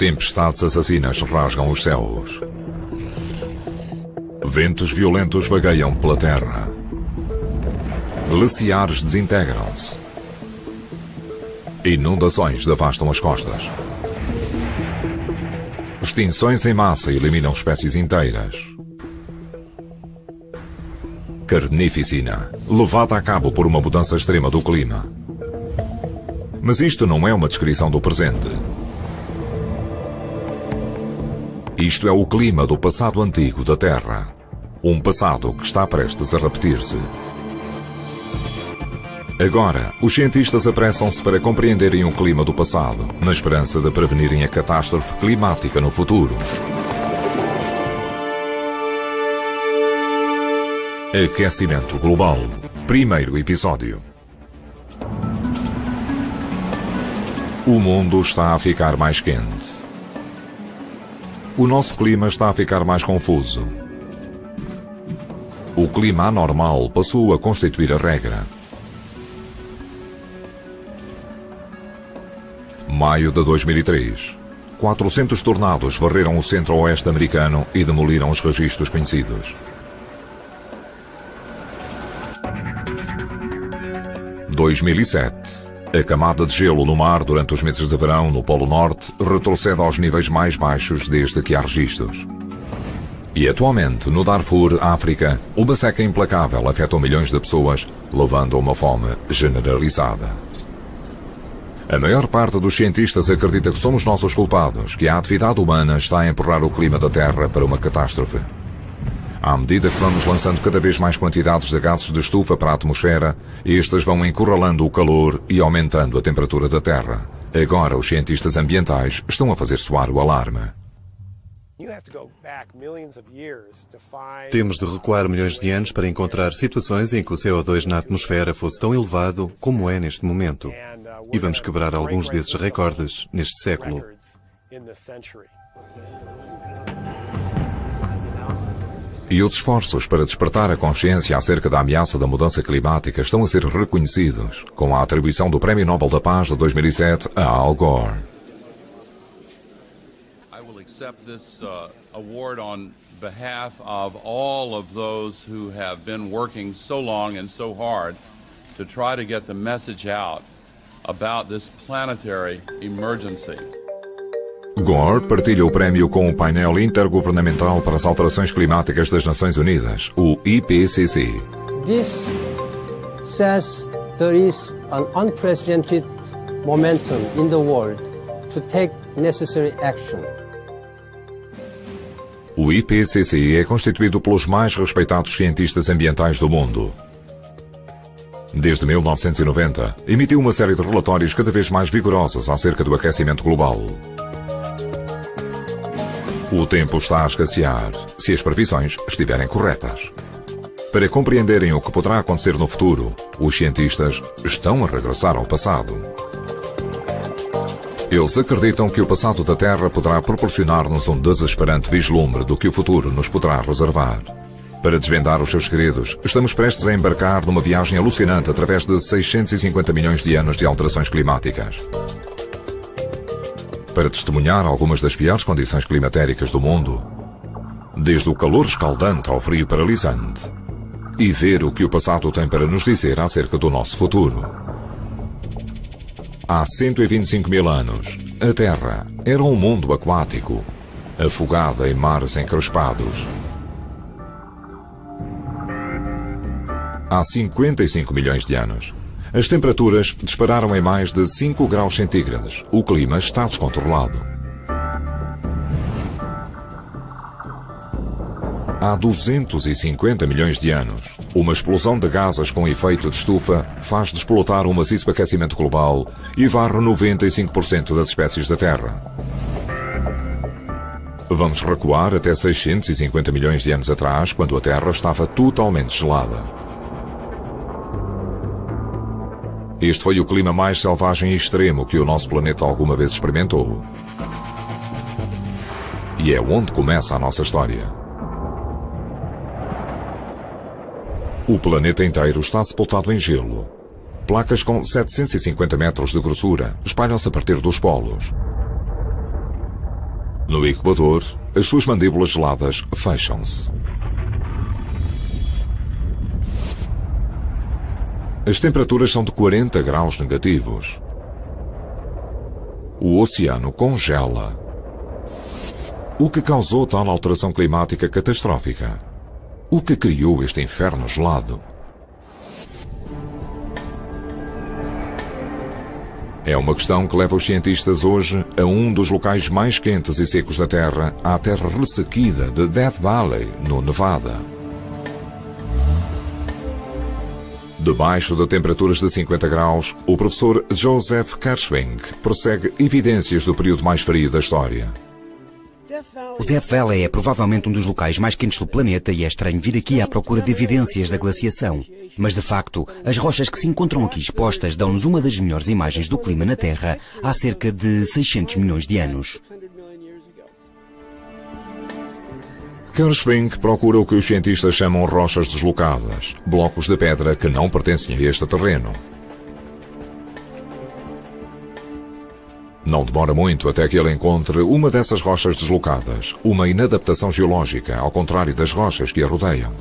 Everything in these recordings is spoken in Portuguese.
Tempestades assassinas rasgam os céus. Ventos violentos vagueiam pela terra. Glaciares desintegram-se. Inundações devastam as costas. Extinções em massa eliminam espécies inteiras. Carnificina, levada a cabo por uma mudança extrema do clima. Mas isto não é uma descrição do presente. Isto é o clima do passado antigo da Terra. Um passado que está prestes a repetir-se. Agora, os cientistas apressam-se para compreenderem o clima do passado, na esperança de prevenirem a catástrofe climática no futuro. Aquecimento global. Primeiro episódio. O mundo está a ficar mais quente. O nosso clima está a ficar mais confuso. O clima anormal passou a constituir a regra. Maio de 2003. 400 tornados varreram o centro-oeste americano e demoliram os registros conhecidos. 2007. A camada de gelo no mar durante os meses de verão no Polo Norte retrocede aos níveis mais baixos desde que há registros. E atualmente, no Darfur, África, uma seca implacável afetou milhões de pessoas, levando a uma fome generalizada. A maior parte dos cientistas acredita que somos nós os culpados, que a atividade humana está a empurrar o clima da Terra para uma catástrofe. À medida que vamos lançando cada vez mais quantidades de gases de estufa para a atmosfera, estes vão encurralando o calor e aumentando a temperatura da Terra. Agora, os cientistas ambientais estão a fazer soar o alarme. Temos de recuar milhões de anos para encontrar situações em que o CO2 na atmosfera fosse tão elevado como é neste momento. E vamos quebrar alguns desses recordes neste século. E os esforços para despertar a consciência acerca da ameaça da mudança climática estão a ser reconhecidos, com a atribuição do Prémio Nobel da Paz de 2007 a Al Gore. I will accept this award on behalf of all of those who have been working so long and so hard to try to get the message out about this planetary emergency. Gore partilha o prémio com o painel intergovernamental para as alterações climáticas das Nações Unidas, o IPCC. This says there is an unprecedented momentum in the world to take necessary action. O IPCC é constituído pelos mais respeitados cientistas ambientais do mundo. Desde 1990, emitiu uma série de relatórios cada vez mais vigorosos acerca do aquecimento global. O tempo está a escassear, se as previsões estiverem corretas. Para compreenderem o que poderá acontecer no futuro, os cientistas estão a regressar ao passado. Eles acreditam que o passado da Terra poderá proporcionar-nos um desesperante vislumbre do que o futuro nos poderá reservar. Para desvendar os seus segredos, estamos prestes a embarcar numa viagem alucinante através de 650 milhões de anos de alterações climáticas. Para testemunhar algumas das piores condições climatéricas do mundo, desde o calor escaldante ao frio paralisante, e ver o que o passado tem para nos dizer acerca do nosso futuro. Há 125 mil anos, a Terra era um mundo aquático, afogada em mares encrespados. Há 55 milhões de anos, as temperaturas dispararam em mais de 5 graus centígrados. O clima está descontrolado. Há 250 milhões de anos, uma explosão de gases com efeito de estufa faz desplotar um maciço aquecimento global e varre 95% das espécies da Terra. Vamos recuar até 650 milhões de anos atrás, quando a Terra estava totalmente gelada. Este foi o clima mais selvagem e extremo que o nosso planeta alguma vez experimentou. E é onde começa a nossa história. O planeta inteiro está sepultado em gelo. Placas com 750 metros de grossura espalham-se a partir dos polos. No Equador, as suas mandíbulas geladas fecham-se. As temperaturas são de 40 graus negativos. O oceano congela. O que causou tal alteração climática catastrófica? O que criou este inferno gelado? É uma questão que leva os cientistas hoje a um dos locais mais quentes e secos da Terra, à terra ressequida de Death Valley, no Nevada. Debaixo de temperaturas de 50 graus, o professor Joseph Kerschwing prossegue evidências do período mais frio da história. O Death Valley é provavelmente um dos locais mais quentes do planeta e é estranho vir aqui à procura de evidências da glaciação. Mas, de facto, as rochas que se encontram aqui expostas dão-nos uma das melhores imagens do clima na Terra há cerca de 600 milhões de anos. Kerschwing procura o que os cientistas chamam rochas deslocadas, blocos de pedra que não pertencem a este terreno. Não demora muito até que ele encontre uma dessas rochas deslocadas, uma inadaptação geológica, ao contrário das rochas que a rodeiam.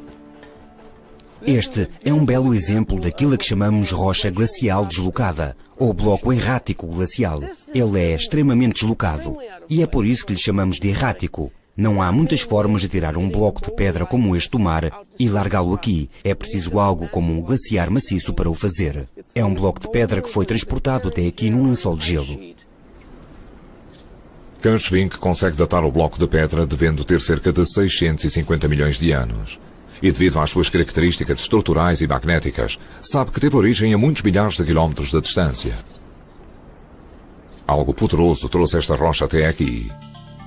Este é um belo exemplo daquilo a que chamamos rocha glacial deslocada, ou bloco errático glacial. Ele é extremamente deslocado, e é por isso que lhe chamamos de errático. Não há muitas formas de tirar um bloco de pedra como este do mar e largá-lo aqui. É preciso algo como um glaciar maciço para o fazer. É um bloco de pedra que foi transportado até aqui num lençol de gelo. Kerschwing consegue datar o bloco de pedra devendo ter cerca de 650 milhões de anos. E devido às suas características estruturais e magnéticas, sabe que teve origem a muitos milhares de quilómetros de distância. Algo poderoso trouxe esta rocha até aqui.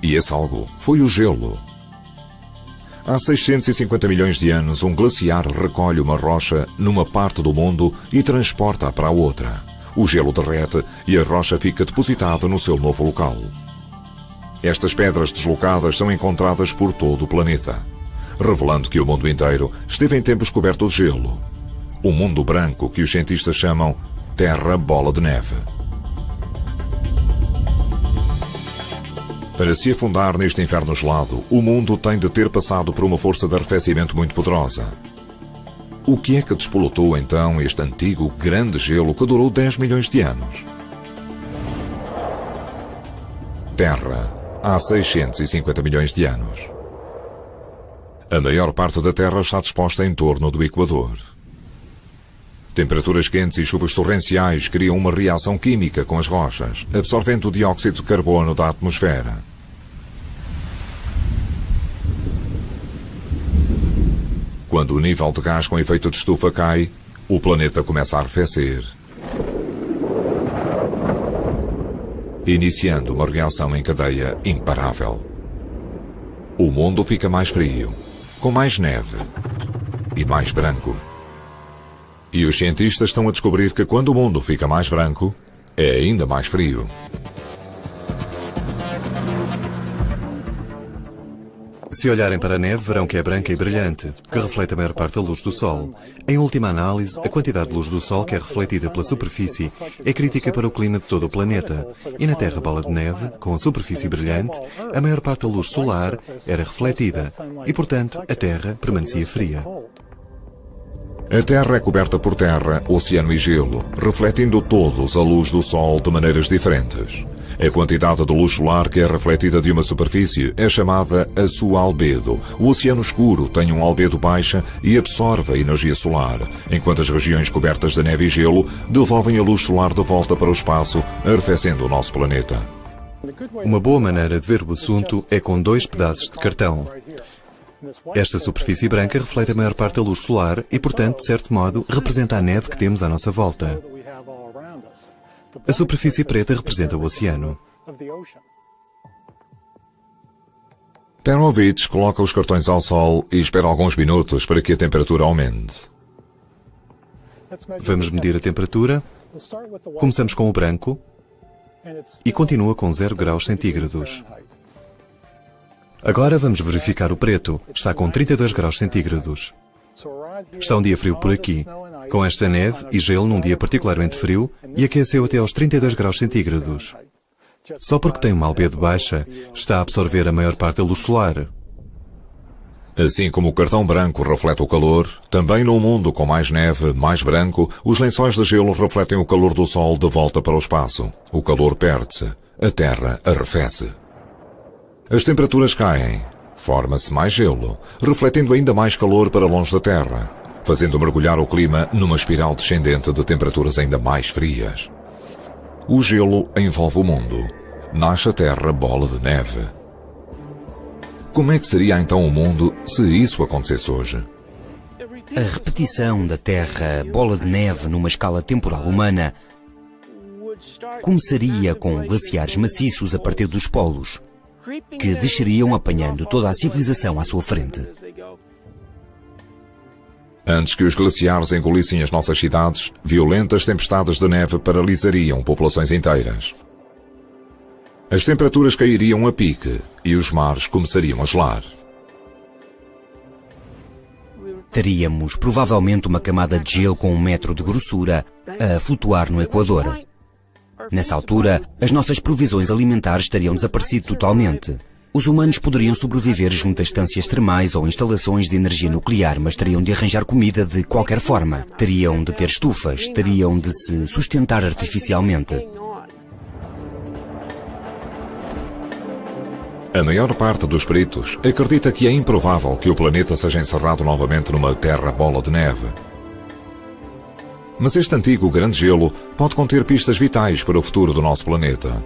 E esse algo foi o gelo. Há 650 milhões de anos, um glaciar recolhe uma rocha numa parte do mundo e transporta-a para a outra. O gelo derrete e a rocha fica depositada no seu novo local. Estas pedras deslocadas são encontradas por todo o planeta, revelando que o mundo inteiro esteve em tempos coberto de gelo. Um mundo branco que os cientistas chamam Terra Bola de Neve. Para se afundar neste inferno gelado, o mundo tem de ter passado por uma força de arrefecimento muito poderosa. O que é que despolutou então este antigo grande gelo que durou 10 milhões de anos? Terra, há 650 milhões de anos. A maior parte da Terra está disposta em torno do Equador. Temperaturas quentes e chuvas torrenciais criam uma reação química com as rochas, absorvendo o dióxido de carbono da atmosfera. Quando o nível de gás com efeito de estufa cai, o planeta começa a arrefecer, iniciando uma reação em cadeia imparável. O mundo fica mais frio, com mais neve e mais branco. E os cientistas estão a descobrir que quando o mundo fica mais branco, é ainda mais frio. Se olharem para a neve, verão que é branca e brilhante, que reflete a maior parte da luz do Sol. Em última análise, a quantidade de luz do Sol que é refletida pela superfície é crítica para o clima de todo o planeta. E na Terra Bola de Neve, com a superfície brilhante, a maior parte da luz solar era refletida e, portanto, a Terra permanecia fria. A Terra é coberta por terra, oceano e gelo, refletindo todos a luz do Sol de maneiras diferentes. A quantidade de luz solar que é refletida de uma superfície é chamada a sua albedo. O oceano escuro tem um albedo baixa e absorve a energia solar, enquanto as regiões cobertas de neve e gelo devolvem a luz solar de volta para o espaço, arrefecendo o nosso planeta. Uma boa maneira de ver o assunto é com 2 pedaços de cartão. Esta superfície branca reflete a maior parte da luz solar e, portanto, de certo modo, representa a neve que temos à nossa volta. A superfície preta representa o oceano. Perovich coloca os cartões ao sol e espera alguns minutos para que a temperatura aumente. Vamos medir a temperatura. Começamos com o branco e continua com 0 graus centígrados. Agora vamos verificar o preto. Está com 32 graus centígrados. Está um dia frio por aqui, com esta neve e gelo num dia particularmente frio e aqueceu até aos 32 graus centígrados. Só porque tem uma albedo baixa, está a absorver a maior parte da luz solar. Assim como o cartão branco reflete o calor, também num mundo com mais neve, mais branco, os lençóis de gelo refletem o calor do Sol de volta para o espaço. O calor perde-se, a Terra arrefece. As temperaturas caem, forma-se mais gelo, refletindo ainda mais calor para longe da Terra, fazendo mergulhar o clima numa espiral descendente de temperaturas ainda mais frias. O gelo envolve o mundo. Nasce a Terra bola de neve. Como é que seria então o mundo se isso acontecesse hoje? A repetição da Terra bola de neve numa escala temporal humana começaria com glaciares maciços a partir dos polos, que desceriam apanhando toda a civilização à sua frente. Antes que os glaciares engolissem as nossas cidades, violentas tempestades de neve paralisariam populações inteiras. As temperaturas cairiam a pique e os mares começariam a gelar. Teríamos provavelmente uma camada de gelo com 1 metro de grossura a flutuar no Equador. Nessa altura, as nossas provisões alimentares teriam desaparecido totalmente. Os humanos poderiam sobreviver junto a estâncias termais ou instalações de energia nuclear, mas teriam de arranjar comida de qualquer forma. Teriam de ter estufas, teriam de se sustentar artificialmente. A maior parte dos peritos acredita que é improvável que o planeta seja encerrado novamente numa terra bola de neve. Mas este antigo grande gelo pode conter pistas vitais para o futuro do nosso planeta.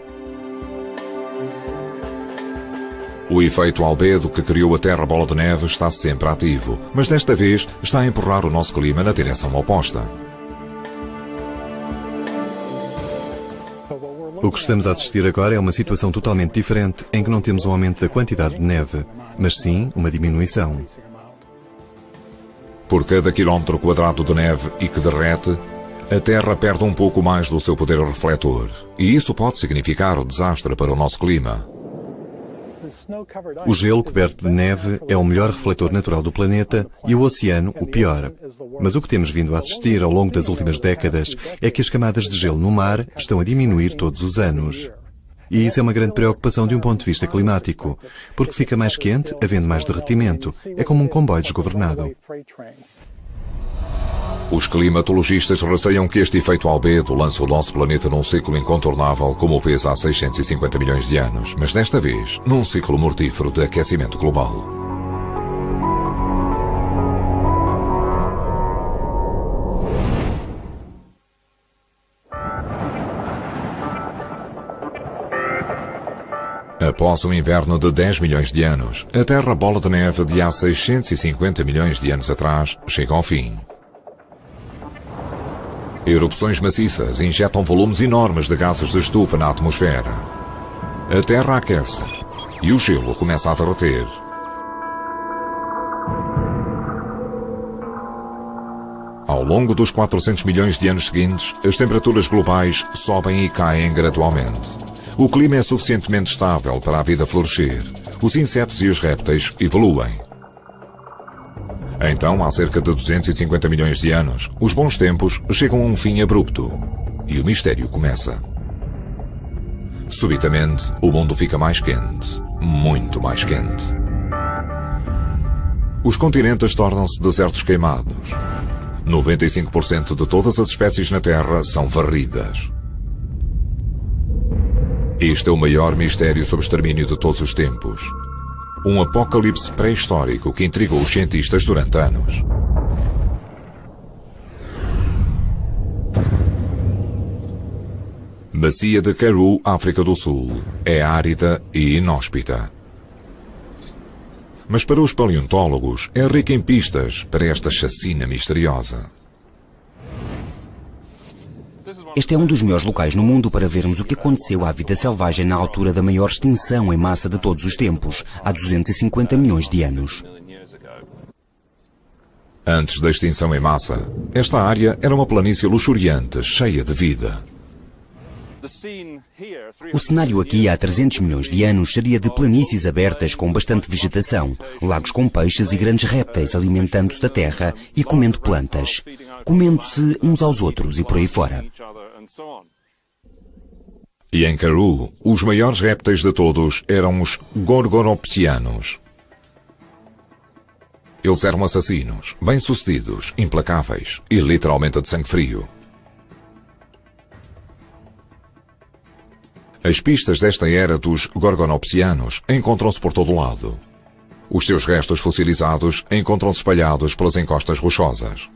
O efeito albedo que criou a Terra bola de neve está sempre ativo, mas desta vez está a empurrar o nosso clima na direção oposta. O que estamos a assistir agora é uma situação totalmente diferente, em que não temos um aumento da quantidade de neve, mas sim uma diminuição. Por cada quilómetro quadrado de neve e que derrete, a Terra perde um pouco mais do seu poder refletor, e isso pode significar o desastre para o nosso clima. O gelo coberto de neve é o melhor refletor natural do planeta e o oceano o pior. Mas o que temos vindo a assistir ao longo das últimas décadas é que as camadas de gelo no mar estão a diminuir todos os anos. E isso é uma grande preocupação de um ponto de vista climático, porque fica mais quente, havendo mais derretimento. É como um comboio desgovernado. Os climatologistas receiam que este efeito albedo lance o nosso planeta num ciclo incontornável como o fez há 650 milhões de anos, mas desta vez num ciclo mortífero de aquecimento global. Após um inverno de 10 milhões de anos, a Terra bola de neve de há 650 milhões de anos atrás chega ao fim. Erupções maciças injetam volumes enormes de gases de estufa na atmosfera. A Terra aquece e o gelo começa a derreter. Ao longo dos 400 milhões de anos seguintes, as temperaturas globais sobem e caem gradualmente. O clima é suficientemente estável para a vida florescer. Os insetos e os répteis evoluem. Então, há cerca de 250 milhões de anos, os bons tempos chegam a um fim abrupto e o mistério começa. Subitamente, o mundo fica mais quente, muito mais quente. Os continentes tornam-se desertos queimados. 95% de todas as espécies na Terra são varridas. Este é o maior mistério sobre o extermínio de todos os tempos. Um apocalipse pré-histórico que intrigou os cientistas durante anos. Bacia de Karoo, África do Sul, é árida e inóspita. Mas para os paleontólogos é rica em pistas para esta chacina misteriosa. Este é um dos melhores locais no mundo para vermos o que aconteceu à vida selvagem na altura da maior extinção em massa de todos os tempos, há 250 milhões de anos. Antes da extinção em massa, esta área era uma planície luxuriante, cheia de vida. O cenário aqui há 300 milhões de anos seria de planícies abertas com bastante vegetação, lagos com peixes e grandes répteis alimentando-se da terra e comendo plantas, comendo-se uns aos outros e por aí fora. E em Karoo, os maiores répteis de todos eram os gorgonopsianos. Eles eram assassinos, bem-sucedidos, implacáveis e literalmente de sangue frio. As pistas desta era dos gorgonopsianos encontram-se por todo o lado. Os seus restos fossilizados encontram-se espalhados pelas encostas rochosas.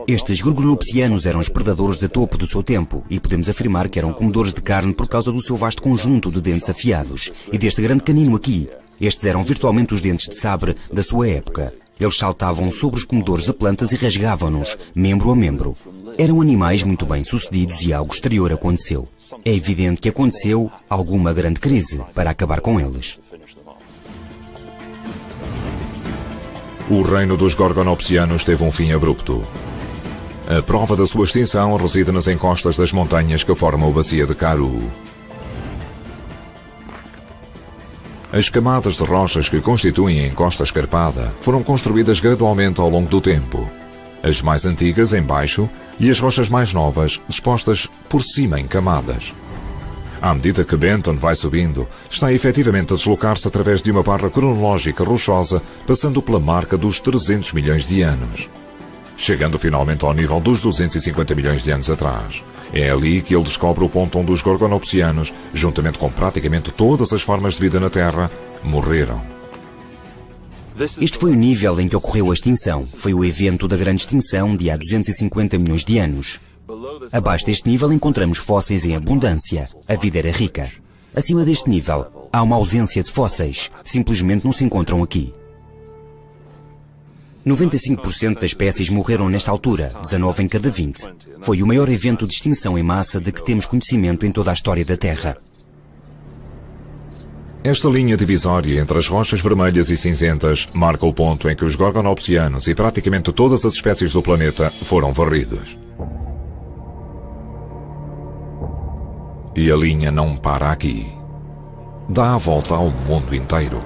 Estes gorgonopsianos eram os predadores de topo do seu tempo e podemos afirmar que eram comedores de carne por causa do seu vasto conjunto de dentes afiados e deste grande canino aqui. Estes eram virtualmente os dentes de sabre da sua época. Eles saltavam sobre os comedores de plantas e rasgavam-nos, membro a membro. Eram animais muito bem sucedidos e algo exterior aconteceu. É evidente que aconteceu alguma grande crise para acabar com eles. O reino dos gorgonopsianos teve um fim abrupto. A prova da sua extinção reside nas encostas das montanhas que formam a bacia de Karoo. As camadas de rochas que constituem a encosta escarpada foram construídas gradualmente ao longo do tempo. As mais antigas em baixo e as rochas mais novas dispostas por cima em camadas. À medida que Benton vai subindo, está efetivamente a deslocar-se através de uma barra cronológica rochosa, passando pela marca dos 300 milhões de anos. Chegando finalmente ao nível dos 250 milhões de anos atrás. É ali que ele descobre o ponto onde os gorgonopsianos, juntamente com praticamente todas as formas de vida na Terra, morreram. Este foi o nível em que ocorreu a extinção. Foi o evento da grande extinção de há 250 milhões de anos. Abaixo deste nível encontramos fósseis em abundância. A vida era rica. Acima deste nível, há uma ausência de fósseis. Simplesmente não se encontram aqui. 95% das espécies morreram nesta altura, 19 em cada 20. Foi o maior evento de extinção em massa de que temos conhecimento em toda a história da Terra. Esta linha divisória entre as rochas vermelhas e cinzentas marca o ponto em que os gorgonopsianos e praticamente todas as espécies do planeta foram varridos. E a linha não para aqui. Dá a volta ao mundo inteiro.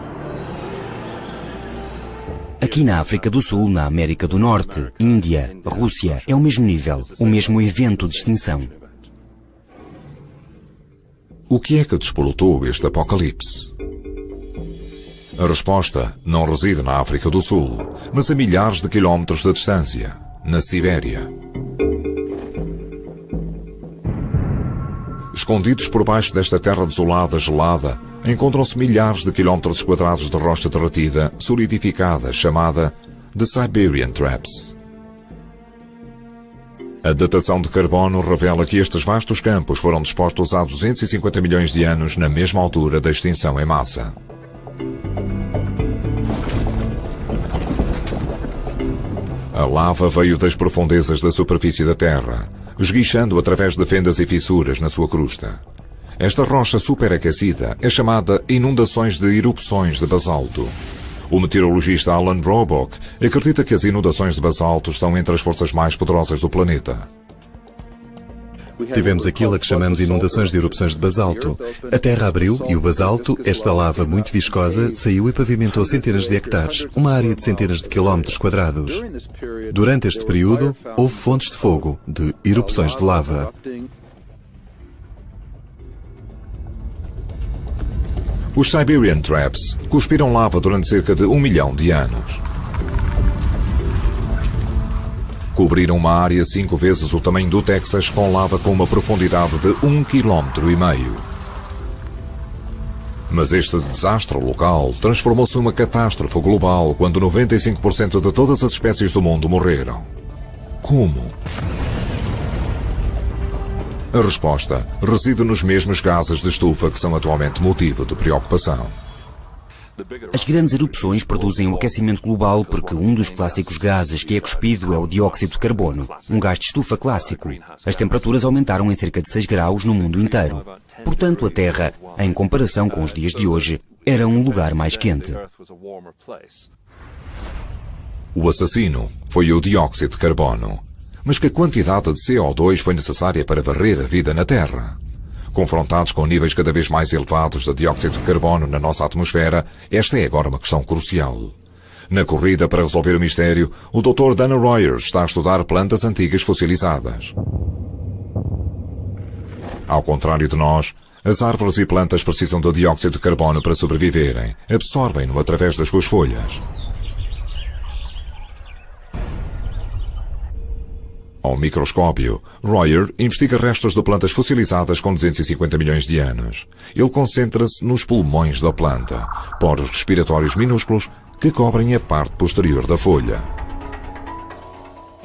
Aqui na África do Sul, na América do Norte, Índia, Rússia, é o mesmo nível, o mesmo evento de extinção. O que é que despolutou este apocalipse? A resposta não reside na África do Sul, mas a milhares de quilómetros de distância, na Sibéria. Escondidos por baixo desta terra desolada, gelada, encontram-se milhares de quilómetros quadrados de rocha derretida, solidificada, chamada The Siberian Traps. A datação de carbono revela que estes vastos campos foram dispostos há 250 milhões de anos na mesma altura da extinção em massa. A lava veio das profundezas da superfície da Terra, esguichando através de fendas e fissuras na sua crosta. Esta rocha superaquecida é chamada inundações de erupções de basalto. O meteorologista Alan Robock acredita que as inundações de basalto estão entre as forças mais poderosas do planeta. Tivemos aquilo a que chamamos inundações de erupções de basalto. A terra abriu e o basalto, esta lava muito viscosa, saiu e pavimentou centenas de hectares, uma área de centenas de quilómetros quadrados. Durante este período, houve fontes de fogo, de erupções de lava. Os Siberian Traps cuspiram lava durante cerca de 1 milhão de anos. Cobriram uma área 5 vezes o tamanho do Texas com lava com uma profundidade de 1,5 km. Mas este desastre local transformou-se numa catástrofe global quando 95% de todas as espécies do mundo morreram. Como? A resposta reside nos mesmos gases de estufa que são atualmente motivo de preocupação. As grandes erupções produzem o aquecimento global porque um dos clássicos gases que é cuspido é o dióxido de carbono, um gás de estufa clássico. As temperaturas aumentaram em cerca de 6 graus no mundo inteiro. Portanto, a Terra, em comparação com os dias de hoje, era um lugar mais quente. O assassino foi o dióxido de carbono. Mas que quantidade de CO2 foi necessária para varrer a vida na Terra? Confrontados com níveis cada vez mais elevados de dióxido de carbono na nossa atmosfera, esta é agora uma questão crucial. Na corrida para resolver o mistério, o Dr. Dana Royer está a estudar plantas antigas fossilizadas. Ao contrário de nós, as árvores e plantas precisam de dióxido de carbono para sobreviverem. Absorvem-no através das suas folhas. Ao microscópio, Royer investiga restos de plantas fossilizadas com 250 milhões de anos. Ele concentra-se nos pulmões da planta, poros respiratórios minúsculos que cobrem a parte posterior da folha.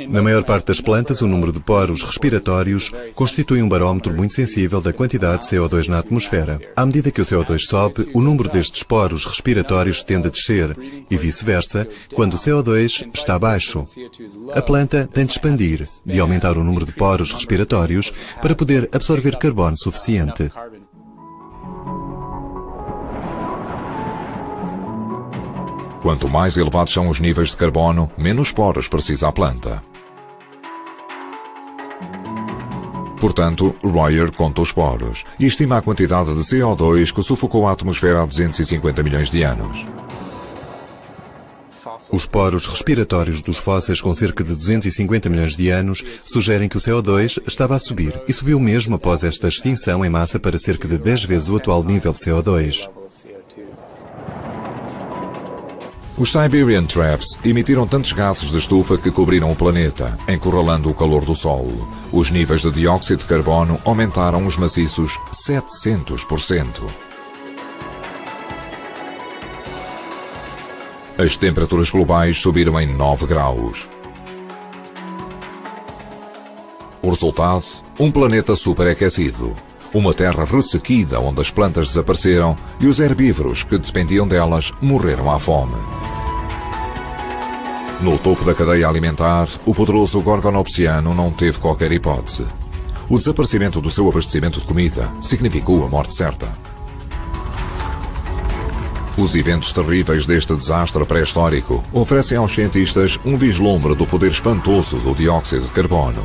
Na maior parte das plantas, o número de poros respiratórios constitui um barómetro muito sensível da quantidade de CO2 na atmosfera. À medida que o CO2 sobe, o número destes poros respiratórios tende a descer e vice-versa quando o CO2 está baixo. A planta tem de expandir, de aumentar o número de poros respiratórios para poder absorver carbono suficiente. Quanto mais elevados são os níveis de carbono, menos poros precisa a planta. Portanto, Royer conta os poros e estima a quantidade de CO2 que sufocou a atmosfera há 250 milhões de anos. Os poros respiratórios dos fósseis com cerca de 250 milhões de anos sugerem que o CO2 estava a subir e subiu mesmo após esta extinção em massa para cerca de 10 vezes o atual nível de CO2. Os Siberian Traps emitiram tantos gases de estufa que cobriram o planeta, encurralando o calor do Sol. Os níveis de dióxido de carbono aumentaram os maciços 700%. As temperaturas globais subiram em 9 graus. O resultado? Um planeta superaquecido. Uma terra ressequida onde as plantas desapareceram e os herbívoros que dependiam delas morreram à fome. No topo da cadeia alimentar, o poderoso Gorgonopsiano não teve qualquer hipótese. O desaparecimento do seu abastecimento de comida significou a morte certa. Os eventos terríveis deste desastre pré-histórico oferecem aos cientistas um vislumbre do poder espantoso do dióxido de carbono.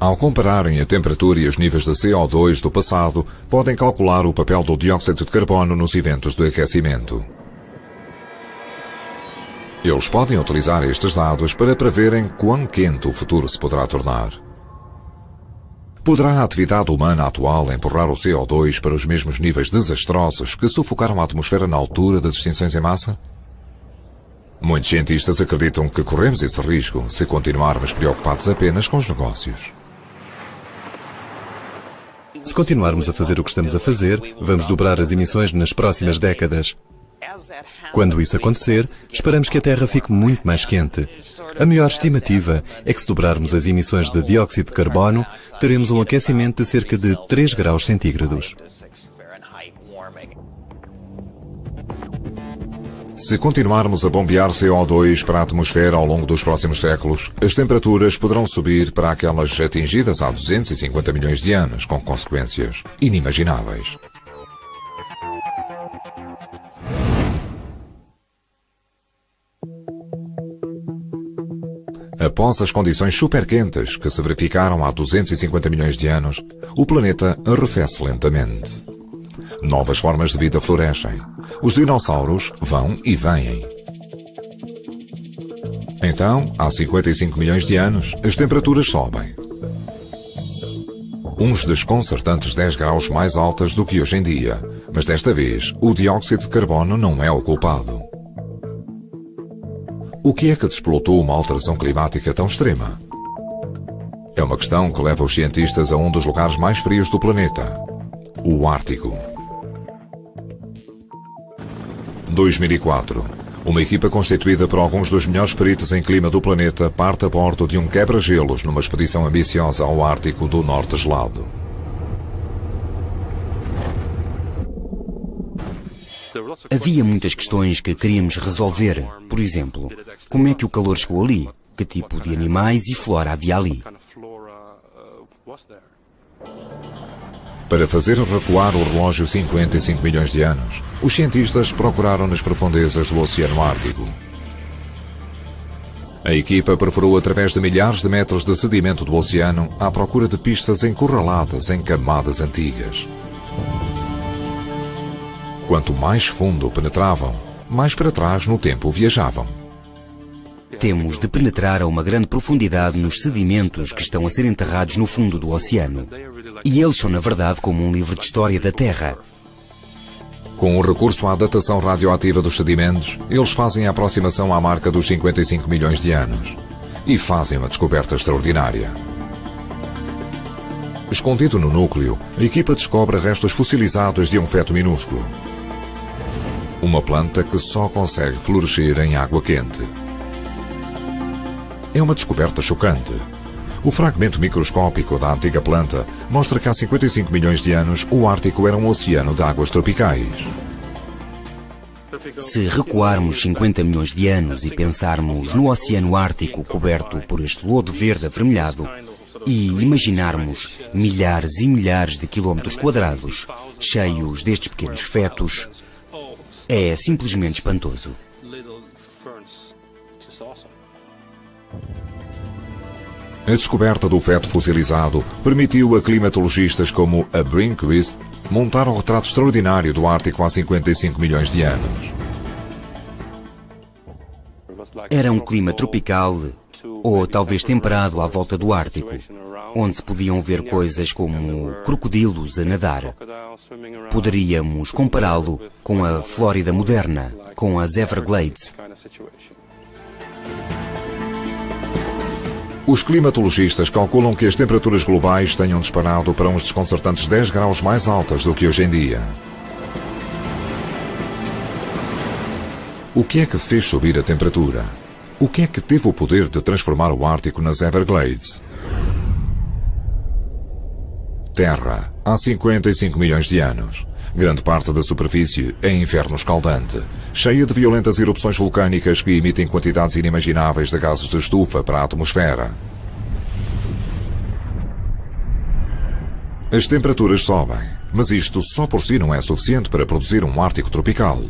Ao compararem a temperatura e os níveis de CO2 do passado, podem calcular o papel do dióxido de carbono nos eventos de aquecimento. Eles podem utilizar estes dados para preverem quão quente o futuro se poderá tornar. Poderá a atividade humana atual empurrar o CO2 para os mesmos níveis desastrosos que sufocaram a atmosfera na altura das extinções em massa? Muitos cientistas acreditam que corremos esse risco se continuarmos preocupados apenas com os negócios. Se continuarmos a fazer o que estamos a fazer, vamos dobrar as emissões nas próximas décadas. Quando isso acontecer, esperamos que a Terra fique muito mais quente. A melhor estimativa é que se dobrarmos as emissões de dióxido de carbono, teremos um aquecimento de cerca de 3 graus centígrados. Se continuarmos a bombear CO2 para a atmosfera ao longo dos próximos séculos, as temperaturas poderão subir para aquelas atingidas há 250 milhões de anos, com consequências inimagináveis. Após as condições superquentes que se verificaram há 250 milhões de anos, o planeta arrefece lentamente. Novas formas de vida florescem. Os dinossauros vão e vêm. Então, há 55 milhões de anos, as temperaturas sobem. Uns desconcertantes 10 graus mais altas do que hoje em dia, mas desta vez o dióxido de carbono não é o culpado. O que é que desplotou uma alteração climática tão extrema? É uma questão que leva os cientistas a um dos lugares mais frios do planeta, o Ártico. 2004. Uma equipa constituída por alguns dos melhores peritos em clima do planeta parte a bordo de um quebra-gelos numa expedição ambiciosa ao Ártico do Norte gelado. Havia muitas questões que queríamos resolver. Por exemplo, como é que o calor chegou ali? Que tipo de animais e flora havia ali? Para fazer recuar o relógio 55 milhões de anos, os cientistas procuraram nas profundezas do Oceano Ártico. A equipa perfurou através de milhares de metros de sedimento do oceano à procura de pistas encurraladas em camadas antigas. Quanto mais fundo penetravam, mais para trás no tempo viajavam. Temos de penetrar a uma grande profundidade nos sedimentos que estão a ser enterrados no fundo do oceano. E eles são, na verdade, como um livro de história da Terra. Com o recurso à datação radioativa dos sedimentos, eles fazem a aproximação à marca dos 55 milhões de anos. E fazem uma descoberta extraordinária. Escondido no núcleo, a equipa descobre restos fossilizados de um feto minúsculo. Uma planta que só consegue florescer em água quente. É uma descoberta chocante. O fragmento microscópico da antiga planta mostra que há 55 milhões de anos o Ártico era um oceano de águas tropicais. Se recuarmos 50 milhões de anos e pensarmos no Oceano Ártico coberto por este lodo verde avermelhado e imaginarmos milhares e milhares de quilómetros quadrados cheios destes pequenos fetos, é simplesmente espantoso. A descoberta do feto fossilizado permitiu a climatologistas como a Brinquist montar um retrato extraordinário do Ártico há 55 milhões de anos. Era um clima tropical ou talvez temperado à volta do Ártico, onde se podiam ver coisas como crocodilos a nadar. Poderíamos compará-lo com a Flórida moderna, com as Everglades. Os climatologistas calculam que as temperaturas globais tenham disparado para uns desconcertantes 10 graus mais altas do que hoje em dia. O que é que fez subir a temperatura? O que é que teve o poder de transformar o Ártico nas Everglades? Terra, há 55 milhões de anos. Grande parte da superfície é inferno escaldante, cheia de violentas erupções vulcânicas que emitem quantidades inimagináveis de gases de estufa para a atmosfera. As temperaturas sobem, mas isto só por si não é suficiente para produzir um Ártico tropical.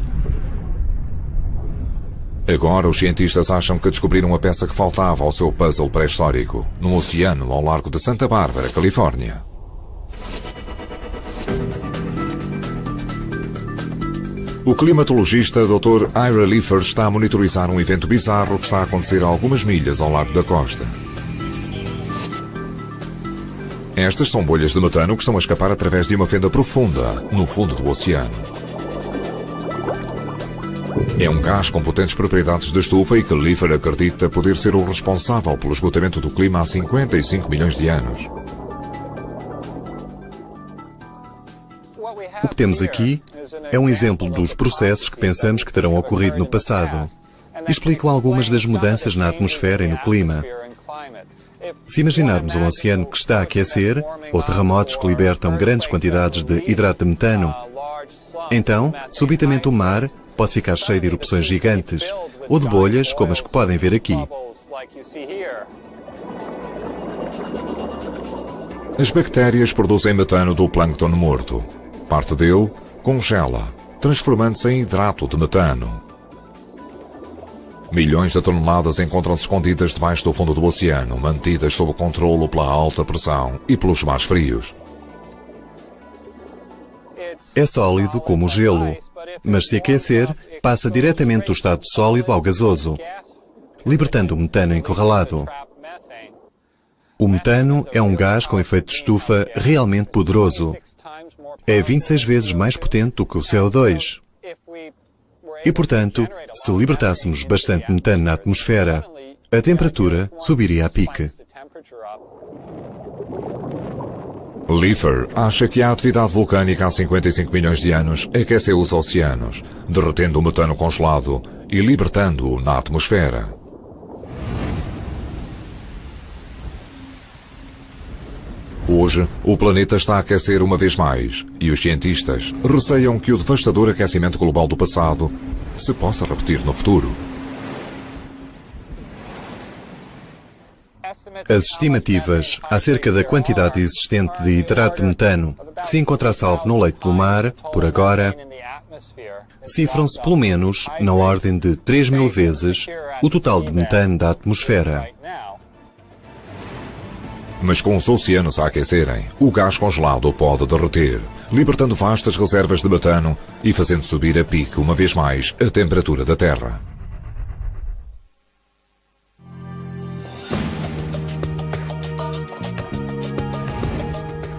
Agora os cientistas acham que descobriram a peça que faltava ao seu puzzle pré-histórico, num oceano ao largo de Santa Bárbara, Califórnia. O climatologista Dr. Ira Leifer está a monitorizar um evento bizarro que está a acontecer a algumas milhas ao largo da costa. Estas são bolhas de metano que estão a escapar através de uma fenda profunda no fundo do oceano. É um gás com potentes propriedades de estufa e que Leifer acredita poder ser o responsável pelo esgotamento do clima há 55 milhões de anos. O que temos aqui é um exemplo dos processos que pensamos que terão ocorrido no passado e explicam algumas das mudanças na atmosfera e no clima. Se imaginarmos um oceano que está a aquecer ou terremotos que libertam grandes quantidades de hidrato de metano, então, subitamente o mar pode ficar cheio de erupções gigantes ou de bolhas como as que podem ver aqui. As bactérias produzem metano do plâncton morto. Parte dele congela, transformando-se em hidrato de metano. Milhões de toneladas encontram-se escondidas debaixo do fundo do oceano, mantidas sob controlo pela alta pressão e pelos mares frios. É sólido como o gelo, mas se aquecer, passa diretamente do estado sólido ao gasoso, libertando o metano encurralado. O metano é um gás com efeito de estufa realmente poderoso. É 26 vezes mais potente do que o CO2. E, portanto, se libertássemos bastante metano na atmosfera, a temperatura subiria a pique. Leifer acha que a atividade vulcânica há 55 milhões de anos aqueceu os oceanos, derretendo o metano congelado e libertando-o na atmosfera. Hoje, o planeta está a aquecer uma vez mais e os cientistas receiam que o devastador aquecimento global do passado se possa repetir no futuro. As estimativas acerca da quantidade existente de hidrato de metano que se encontra a salvo no leito do mar, por agora, cifram-se pelo menos na ordem de 3.000 vezes o total de metano da atmosfera. Mas com os oceanos a aquecerem, o gás congelado pode derreter, libertando vastas reservas de metano e fazendo subir a pique uma vez mais a temperatura da Terra.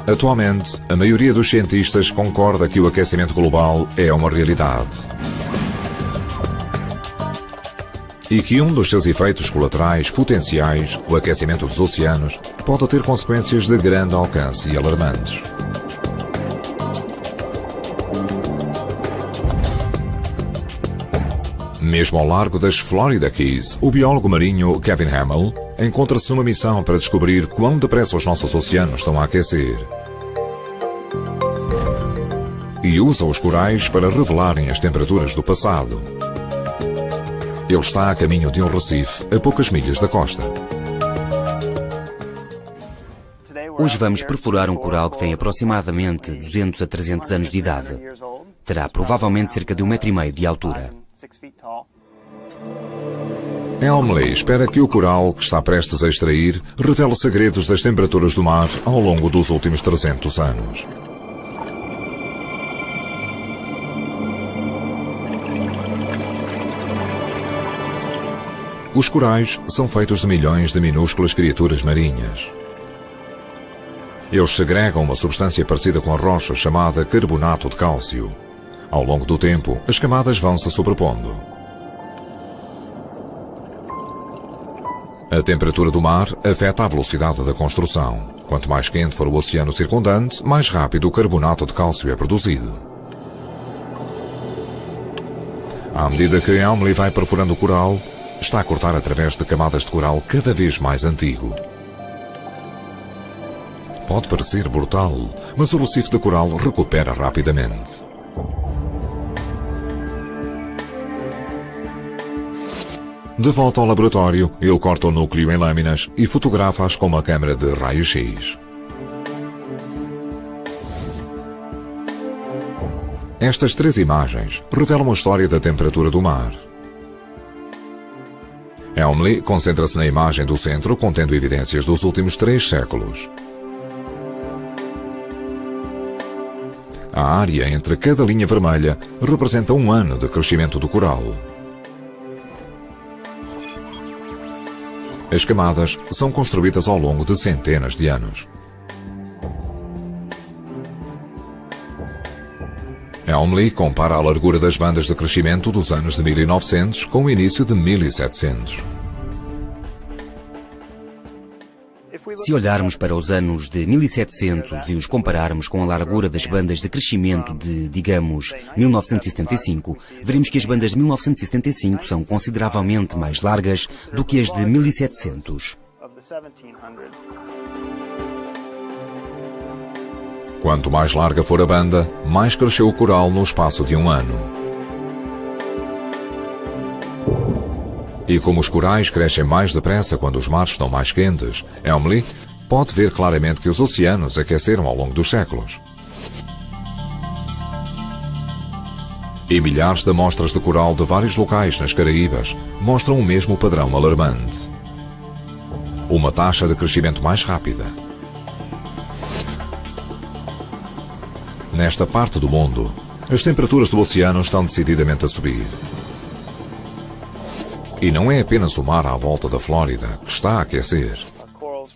Atualmente, a maioria dos cientistas concorda que o aquecimento global é uma realidade e que um dos seus efeitos colaterais potenciais, o aquecimento dos oceanos, pode ter consequências de grande alcance e alarmantes. Mesmo ao largo das Florida Keys, o biólogo marinho Kevin Hamill encontra-se numa missão para descobrir quão depressa os nossos oceanos estão a aquecer. E usa os corais para revelarem as temperaturas do passado. Ele está a caminho de um recife a poucas milhas da costa. Hoje vamos perfurar um coral que tem aproximadamente 200 a 300 anos de idade. Terá provavelmente cerca de 1,5 metro de altura. Elmley espera que o coral que está prestes a extrair revele segredos das temperaturas do mar ao longo dos últimos 300 anos. Os corais são feitos de milhões de minúsculas criaturas marinhas. Eles segregam uma substância parecida com a rocha chamada carbonato de cálcio. Ao longo do tempo, as camadas vão se sobrepondo. A temperatura do mar afeta a velocidade da construção. Quanto mais quente for o oceano circundante, mais rápido o carbonato de cálcio é produzido. À medida que Elmley vai perfurando o coral, está a cortar através de camadas de coral cada vez mais antigo. Pode parecer brutal, mas o recife de coral recupera rapidamente. De volta ao laboratório, ele corta o núcleo em lâminas e fotografa-as com uma câmera de raio-x. Estas 3 imagens revelam a história da temperatura do mar. Elmley concentra-se na imagem do centro, contendo evidências dos últimos 3 séculos. A área entre cada linha vermelha representa 1 ano de crescimento do coral. As camadas são construídas ao longo de centenas de anos. Elmley compara a largura das bandas de crescimento dos anos de 1900 com o início de 1700. Se olharmos para os anos de 1700 e os compararmos com a largura das bandas de crescimento de, digamos, 1975, veremos que as bandas de 1975 são consideravelmente mais largas do que as de 1700. Quanto mais larga for a banda, mais cresceu o coral no espaço de 1 ano. E como os corais crescem mais depressa quando os mares estão mais quentes, Elmley pode ver claramente que os oceanos aqueceram ao longo dos séculos. E milhares de amostras de coral de vários locais nas Caraíbas mostram o mesmo padrão alarmante. Uma taxa de crescimento mais rápida. Nesta parte do mundo, as temperaturas do oceano estão decididamente a subir. E não é apenas o mar à volta da Flórida que está a aquecer.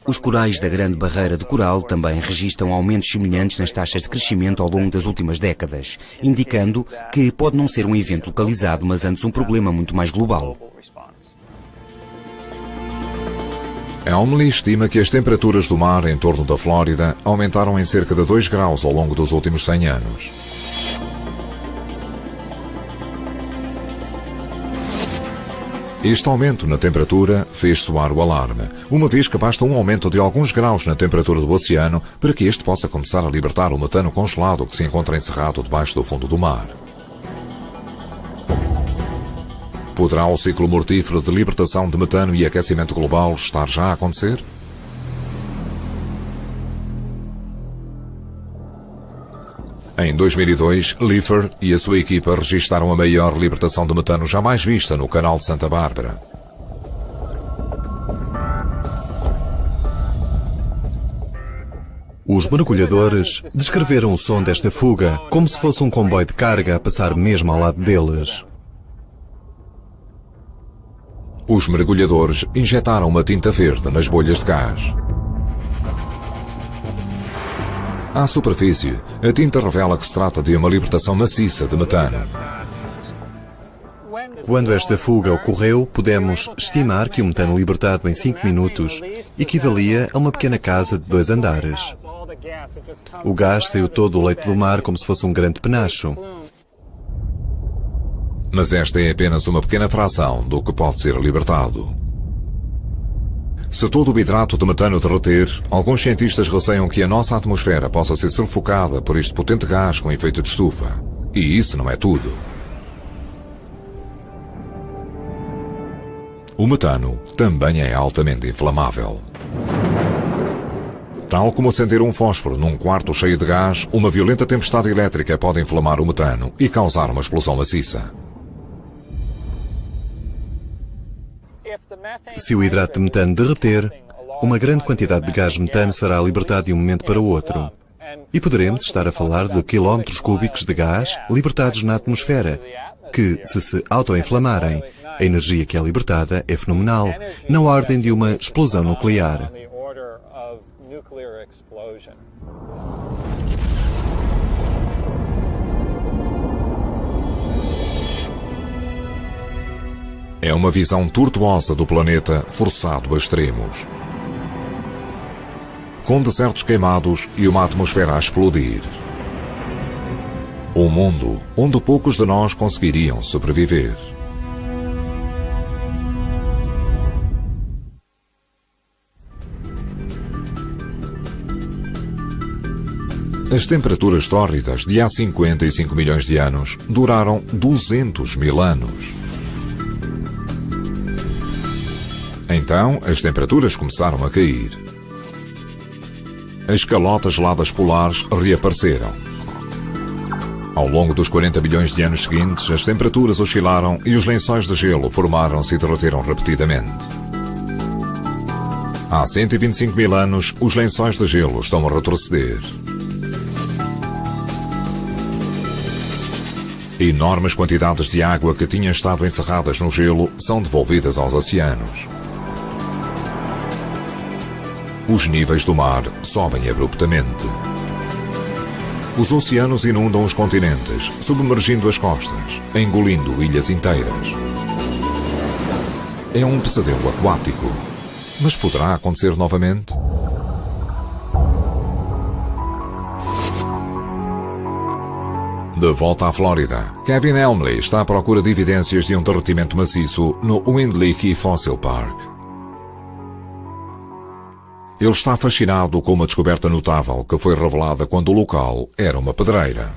Os corais da Grande Barreira de Coral também registram aumentos semelhantes nas taxas de crescimento ao longo das últimas décadas, indicando que pode não ser um evento localizado, mas antes um problema muito mais global. Elmley estima que as temperaturas do mar em torno da Flórida aumentaram em cerca de 2 graus ao longo dos últimos 100 anos. Este aumento na temperatura fez soar o alarme, uma vez que basta um aumento de alguns graus na temperatura do oceano para que este possa começar a libertar o metano congelado que se encontra encerrado debaixo do fundo do mar. Poderá o ciclo mortífero de libertação de metano e aquecimento global estar já a acontecer? Em 2002, Leifer e a sua equipa registaram a maior libertação de metano jamais vista no Canal de Santa Bárbara. Os mergulhadores descreveram o som desta fuga como se fosse um comboio de carga a passar mesmo ao lado deles. Os mergulhadores injetaram uma tinta verde nas bolhas de gás. À superfície, a tinta revela que se trata de uma libertação maciça de metano. Quando esta fuga ocorreu, pudemos estimar que o metano libertado em 5 minutos equivalia a uma pequena casa de 2 andares. O gás saiu todo do leito do mar como se fosse um grande penacho. Mas esta é apenas uma pequena fração do que pode ser libertado. Se todo o hidrato de metano derreter, alguns cientistas receiam que a nossa atmosfera possa ser sufocada por este potente gás com efeito de estufa. E isso não é tudo. O metano também é altamente inflamável. Tal como acender um fósforo num quarto cheio de gás, uma violenta tempestade elétrica pode inflamar o metano e causar uma explosão maciça. Se o hidrato de metano derreter, uma grande quantidade de gás metano será libertado de um momento para o outro. E poderemos estar a falar de quilómetros cúbicos de gás libertados na atmosfera, que, se autoinflamarem, a energia que é libertada é fenomenal, na ordem de uma explosão nuclear. É uma visão tortuosa do planeta forçado a extremos. Com desertos queimados e uma atmosfera a explodir. Um mundo onde poucos de nós conseguiriam sobreviver. As temperaturas tórridas de há 55 milhões de anos duraram 200 mil anos. Então, as temperaturas começaram a cair. As calotas geladas polares reapareceram. Ao longo dos 40 bilhões de anos seguintes, as temperaturas oscilaram e os lençóis de gelo formaram-se e derreteram repetidamente. Há 125 mil anos, os lençóis de gelo estão a retroceder. Enormes quantidades de água que tinham estado encerradas no gelo são devolvidas aos oceanos. Os níveis do mar sobem abruptamente. Os oceanos inundam os continentes, submergindo as costas, engolindo ilhas inteiras. É um pesadelo aquático. Mas poderá acontecer novamente? De volta à Flórida, Kevin Elmley está à procura de evidências de um derretimento maciço no Windleakey Fossil Park. Ele está fascinado com uma descoberta notável que foi revelada quando o local era uma pedreira.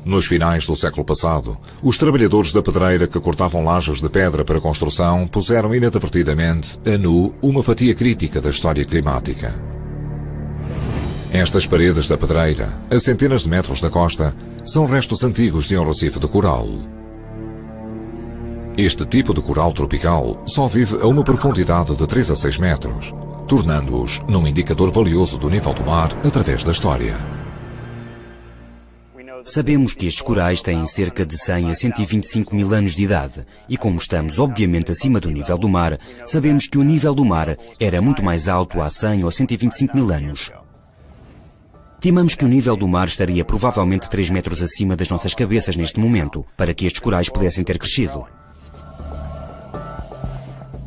Nos finais do século passado, os trabalhadores da pedreira que cortavam lajes de pedra para construção puseram inadvertidamente a nu uma fatia crítica da história climática. Estas paredes da pedreira, a centenas de metros da costa, são restos antigos de um recife de coral. Este tipo de coral tropical só vive a uma profundidade de 3 a 6 metros, tornando-os num indicador valioso do nível do mar através da história. Sabemos que estes corais têm cerca de 100 a 125 mil anos de idade e, como estamos obviamente acima do nível do mar, sabemos que o nível do mar era muito mais alto há 100 ou 125 mil anos. Estimamos que o nível do mar estaria provavelmente 3 metros acima das nossas cabeças neste momento, para que estes corais pudessem ter crescido.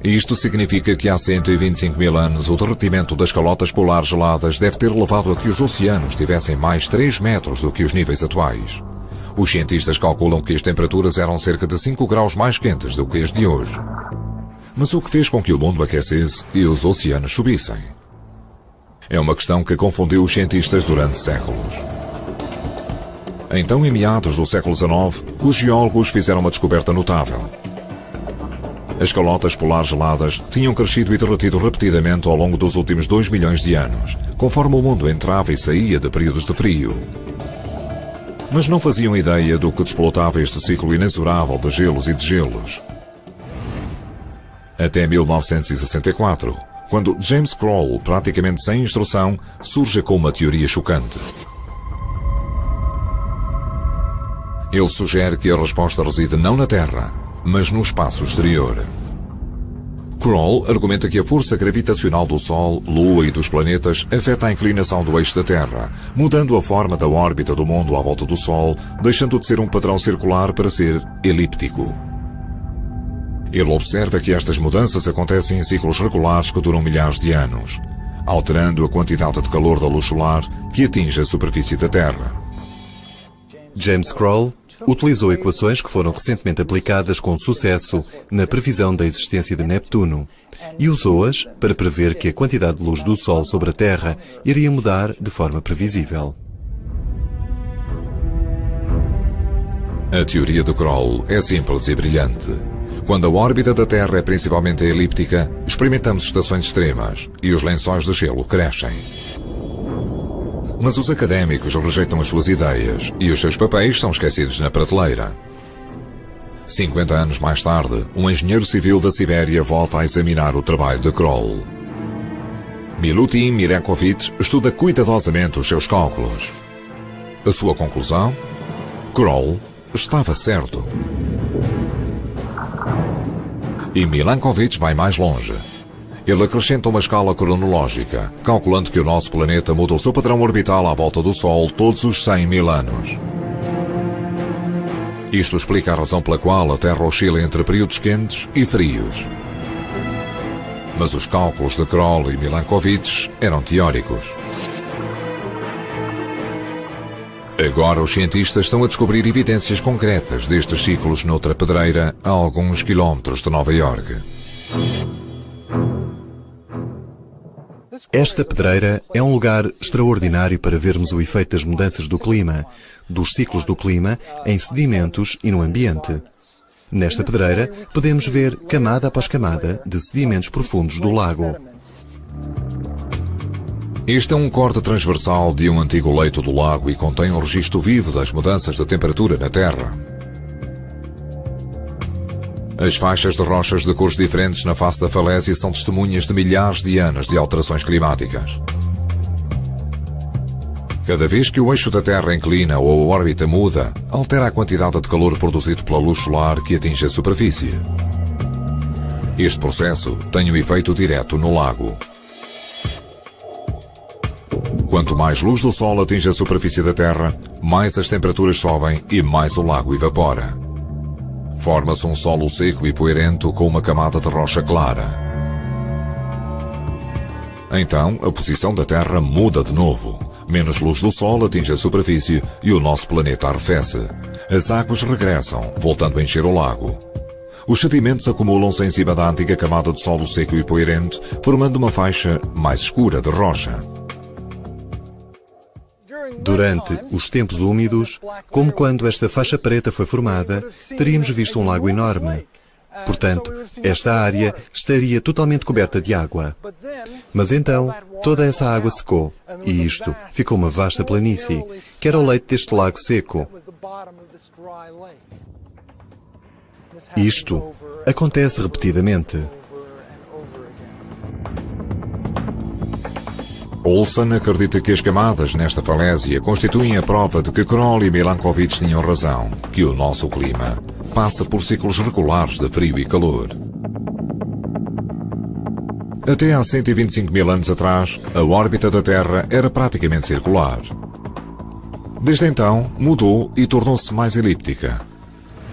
Isto significa que há 125 mil anos o derretimento das calotas polares geladas deve ter levado a que os oceanos tivessem mais 3 metros do que os níveis atuais. Os cientistas calculam que as temperaturas eram cerca de 5 graus mais quentes do que as de hoje. Mas o que fez com que o mundo aquecesse e os oceanos subissem? É uma questão que confundiu os cientistas durante séculos. Então, em meados do século XIX, os geólogos fizeram uma descoberta notável. As calotas polares geladas tinham crescido e derretido repetidamente ao longo dos últimos 2 milhões de anos, conforme o mundo entrava e saía de períodos de frio. Mas não faziam ideia do que desplotava este ciclo inexorável de gelos e desgelos. Até 1964, quando James Kroll, praticamente sem instrução, surge com uma teoria chocante. Ele sugere que a resposta reside não na Terra, mas no espaço exterior. Kroll argumenta que a força gravitacional do Sol, Lua e dos planetas afeta a inclinação do eixo da Terra, mudando a forma da órbita do mundo à volta do Sol, deixando de ser um padrão circular para ser elíptico. Ele observa que estas mudanças acontecem em ciclos regulares que duram milhares de anos, alterando a quantidade de calor da luz solar que atinge a superfície da Terra. James Kroll utilizou equações que foram recentemente aplicadas com sucesso na previsão da existência de Neptuno e usou-as para prever que a quantidade de luz do Sol sobre a Terra iria mudar de forma previsível. A teoria de Kroll é simples e brilhante. Quando a órbita da Terra é principalmente elíptica, experimentamos estações extremas e os lençóis de gelo crescem. Mas os académicos rejeitam as suas ideias e os seus papéis são esquecidos na prateleira. 50 anos mais tarde, um engenheiro civil da Sibéria volta a examinar o trabalho de Kroll. Milutin Milankovitch estuda cuidadosamente os seus cálculos. A sua conclusão? Kroll estava certo. E Milankovitch vai mais longe. Ele acrescenta uma escala cronológica, calculando que o nosso planeta muda o seu padrão orbital à volta do Sol todos os 100.000 anos. Isto explica a razão pela qual a Terra oscila entre períodos quentes e frios. Mas os cálculos de Kroll e Milankovitch eram teóricos. Agora os cientistas estão a descobrir evidências concretas destes ciclos noutra pedreira a alguns quilómetros de Nova Iorque. Esta pedreira é um lugar extraordinário para vermos o efeito das mudanças do clima, dos ciclos do clima, em sedimentos e no ambiente. Nesta pedreira, podemos ver camada após camada de sedimentos profundos do lago. Este é um corte transversal de um antigo leito do lago e contém um registro vivo das mudanças da temperatura na Terra. As faixas de rochas de cores diferentes na face da falésia são testemunhas de milhares de anos de alterações climáticas. Cada vez que o eixo da Terra inclina ou a órbita muda, altera a quantidade de calor produzido pela luz solar que atinge a superfície. Este processo tem um efeito direto no lago. Quanto mais luz do Sol atinge a superfície da Terra, mais as temperaturas sobem e mais o lago evapora. Forma-se um solo seco e poeirento com uma camada de rocha clara. Então, a posição da Terra muda de novo. Menos luz do Sol atinge a superfície e o nosso planeta arrefece. As águas regressam, voltando a encher o lago. Os sedimentos acumulam-se em cima da antiga camada de solo seco e poeirente, formando uma faixa mais escura de rocha. Durante os tempos úmidos, como quando esta faixa preta foi formada, teríamos visto um lago enorme. Portanto, esta área estaria totalmente coberta de água. Mas então, toda essa água secou, e isto ficou uma vasta planície, que era o leito deste lago seco. Isto acontece repetidamente. Olsen acredita que as camadas nesta falésia constituem a prova de que Kroll e Milankovitch tinham razão, que o nosso clima passa por ciclos regulares de frio e calor. Até há 125.000 anos atrás, a órbita da Terra era praticamente circular. Desde então, mudou e tornou-se mais elíptica.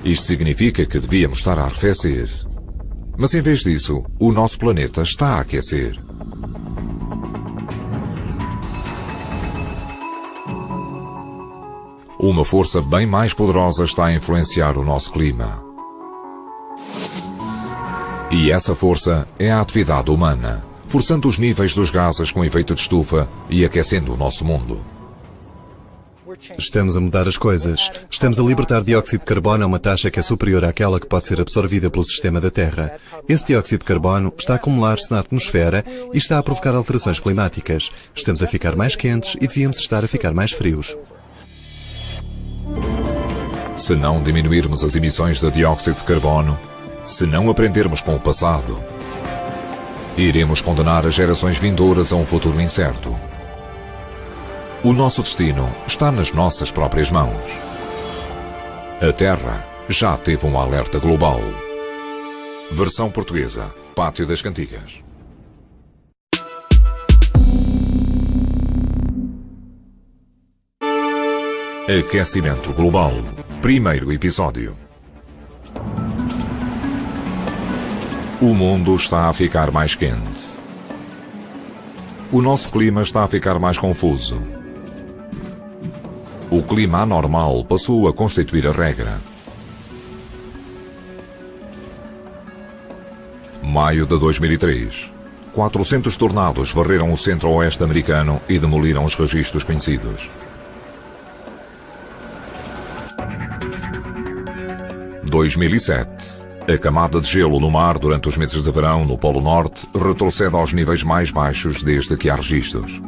Isto significa que devíamos estar a arrefecer. Mas em vez disso, o nosso planeta está a aquecer. Uma força bem mais poderosa está a influenciar o nosso clima. E essa força é a atividade humana, forçando os níveis dos gases com efeito de estufa e aquecendo o nosso mundo. Estamos a mudar as coisas. Estamos a libertar dióxido de carbono a uma taxa que é superior àquela que pode ser absorvida pelo sistema da Terra. Esse dióxido de carbono está a acumular-se na atmosfera e está a provocar alterações climáticas. Estamos a ficar mais quentes e devíamos estar a ficar mais frios. Se não diminuirmos as emissões de dióxido de carbono, se não aprendermos com o passado, iremos condenar as gerações vindouras a um futuro incerto. O nosso destino está nas nossas próprias mãos. A Terra já teve um alerta global. Versão portuguesa. Pátio das Cantigas. Aquecimento global. Primeiro episódio. O mundo está a ficar mais quente. O nosso clima está a ficar mais confuso. O clima anormal passou a constituir a regra. Maio de 2003. 400 tornados varreram o centro-oeste americano e demoliram os registros conhecidos. 2007. A camada de gelo no mar durante os meses de verão no Polo Norte retrocede aos níveis mais baixos desde que há registros.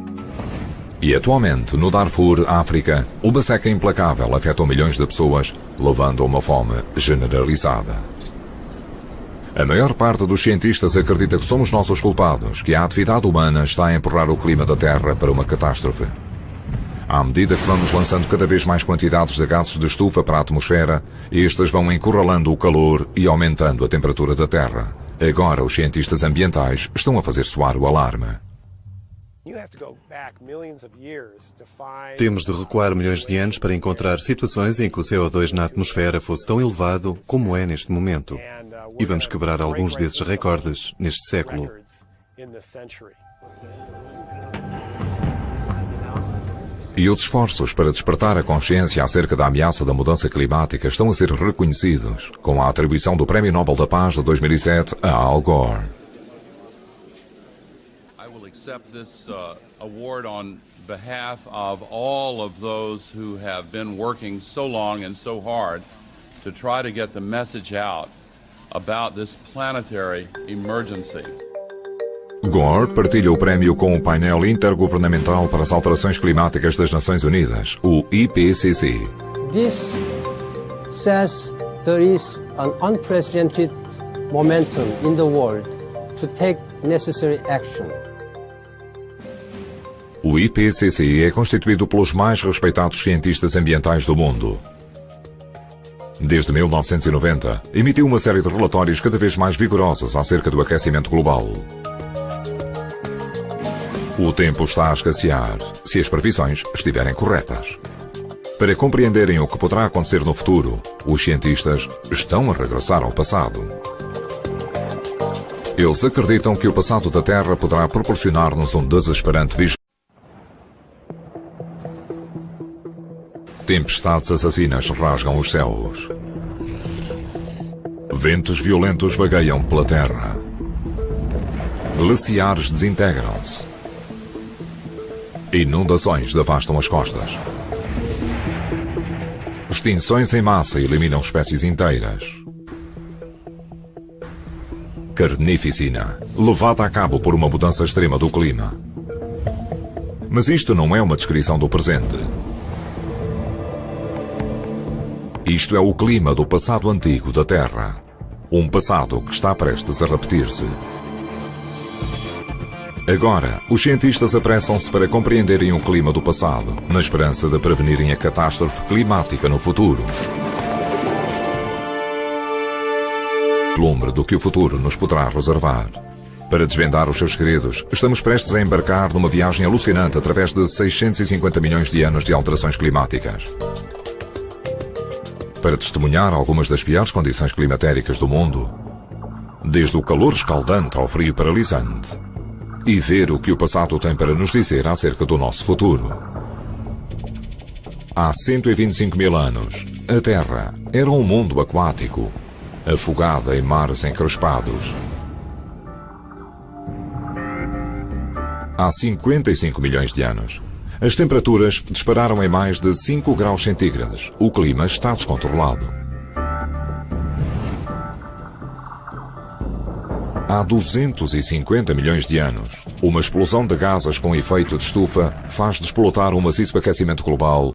E atualmente, no Darfur, África, uma seca implacável afetou milhões de pessoas, levando a uma fome generalizada. A maior parte dos cientistas acredita que somos nós os culpados, que a atividade humana está a empurrar o clima da Terra para uma catástrofe. À medida que vamos lançando cada vez mais quantidades de gases de estufa para a atmosfera, estes vão encurralando o calor e aumentando a temperatura da Terra. Agora os cientistas ambientais estão a fazer soar o alarme. Temos de recuar milhões de anos para encontrar situações em que o CO2 na atmosfera fosse tão elevado como é neste momento. E vamos quebrar alguns desses recordes neste século. E os esforços para despertar a consciência acerca da ameaça da mudança climática estão a ser reconhecidos, com a atribuição do Prémio Nobel da Paz de 2007 a Al Gore. I will accept this award on behalf of all of those who have been working so long and so hard to try to get the message out about this planetary emergency. Gore partilha o prémio com o painel intergovernamental para as alterações climáticas das Nações Unidas, o IPCC. This says there is an unprecedented momentum in the world to take necessary action. O IPCC é constituído pelos mais respeitados cientistas ambientais do mundo. Desde 1990, emitiu uma série de relatórios cada vez mais vigorosos acerca do aquecimento global. O tempo está a escassear, se as previsões estiverem corretas. Para compreenderem o que poderá acontecer no futuro, os cientistas estão a regressar ao passado. Eles acreditam que o passado da Terra poderá proporcionar-nos um desesperante vislumbre. Tempestades assassinas rasgam os céus. Ventos violentos vagueiam pela Terra. Glaciares desintegram-se. Inundações devastam as costas. Extinções em massa eliminam espécies inteiras. Carnificina, levada a cabo por uma mudança extrema do clima. Mas isto não é uma descrição do presente. Isto é o clima do passado antigo da Terra. Um passado que está prestes a repetir-se. Agora, os cientistas apressam-se para compreenderem o clima do passado, na esperança de prevenirem a catástrofe climática no futuro. Vislumbre do que o futuro nos poderá reservar. Para desvendar os seus segredos, estamos prestes a embarcar numa viagem alucinante através de 650 milhões de anos de alterações climáticas. Para testemunhar algumas das piores condições climatéricas do mundo, desde o calor escaldante ao frio paralisante, e ver o que o passado tem para nos dizer acerca do nosso futuro. Há 125 mil anos, a Terra era um mundo aquático, afogada em mares encrespados. Há 55 milhões de anos, as temperaturas dispararam em mais de 5 graus centígrados. O clima está descontrolado. Há 250 milhões de anos, uma explosão de gases com efeito de estufa faz desplotar um maciço aquecimento global